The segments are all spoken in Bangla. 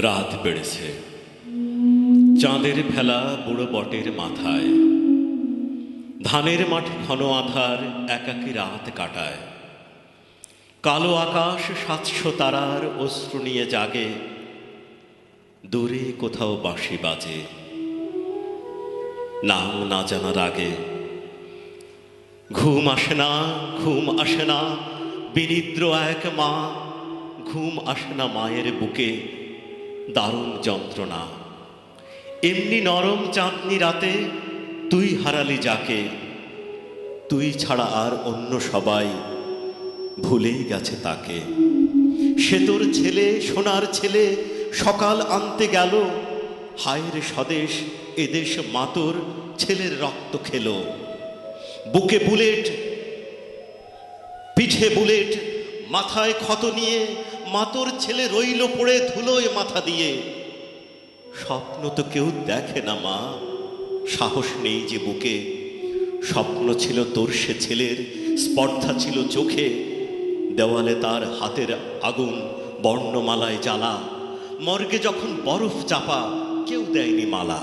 রাত বেড়েছে, চাঁদের ফেলা বুড়ো বটের মাথায়। ধানের মাঠে ঘন আধার একাকী রাত কাটায়। কালো আকাশ ৭০০ তারার অশ্রু নিয়ে জাগে। দূরে কোথাও বাঁশি বাজে, নাম না জানার আগে। ঘুম আসে না, ঘুম আসে না, বিনিদ্র এক মা। ঘুম আসে না মায়ের বুকে, দারুণ যন্ত্রণা। এমনি নরম চাঁদনি রাতে তুই হারালি যাকে। তুই ছাড়া আর অন্য সবাই ভুলেই গেছে তাকে। সে তোর ছেলে, সোনার ছেলে, সকাল আনতে গেল। হায়ের স্বদেশ, এদেশ মাতর ছেলের রক্ত খেলো। বুকে বুলেট, পিঠে বুলেট, মাথায় ক্ষত নিয়ে মাতর ছেলে রইল পড়ে ধুলোয় মাথা দিয়ে। স্বপ্ন তো কেউ দেখে না মা, সাহস নেই যে বুকে। স্বপ্ন ছিল তোর সে ছেলের, স্পর্ধা ছিল চোখে। দেওয়ালে তার হাতের আগুন বর্ণমালায় জ্বালা। মর্গে যখন বরফ চাপা, কেউ দেয়নি মালা।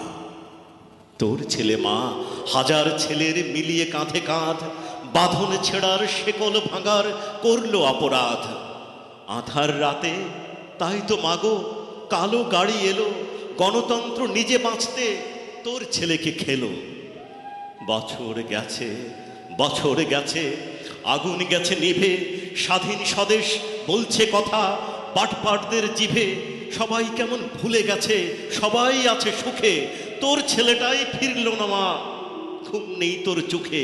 তোর ছেলে মা হাজার ছেলের মিলিয়ে কাঁধে কাঁধ, বাঁধন ছেঁড়ার শেকল ভাঙার করলো অপরাধ। আধার রাতে তাই তো মাগো কালো গাড়ি এলো, গণতন্ত্র নিজে বাঁচতে তোর ছেলেকে খেলো। বছর গেছে, বছর গেছে, আগুন গেছে নিভে। স্বাধীন স্বদেশ বলছে কথা পাটপাটদের জিভে। সবাই কেমন ভুলে গেছে, সবাই আছে সুখে। তোর ছেলেটাই ফিরল না মা, ঘুম নেই তোর চোখে।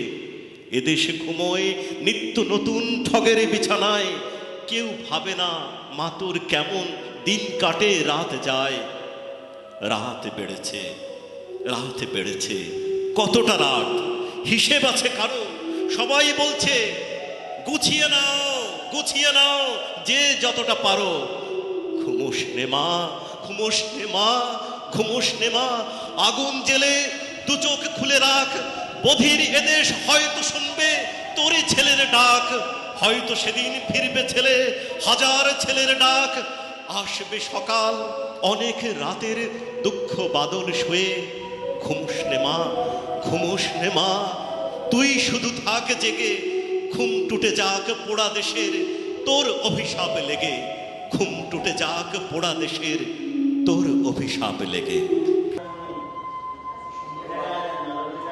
এদেশে ঘুমোয় নিত্য নতুন ঠগের বিছানায়। কেউ ভাবে না মা তোর কেমন দিন কাটে রাত যায়। রাত বেড়েছে, রাত বেড়েছে, কতটা রাত হিসেব আছে কারো। সবাই বলছে গুছিয়ে নাও, গুছিয়ে নাও, যে যতটা পারো। ঘুমোস নে মা, ঘুমোস নে মা, ঘুমোস নে মা। আগুন জেলে দু চোখ খুলে রাখ। বধির এদেশ হয়তো শুনবে তোরই ছেলের ডাক। হয়তো সেদিন ফিরবে ছেলে, হাজার ছেলের ডাক। আসবে সকাল অনেক রাতের দুঃখ বাদল শুয়ে। ঘুমোস নে মা, ঘুমোস নে মা, তুই শুধু থাক জেগে। ঘুম টুটে যাক পোড়া দেশের তোর অভিশাপ লেগে। ঘুম টুটে যাক পোড়া দেশের তোর অভিশাপ লেগে।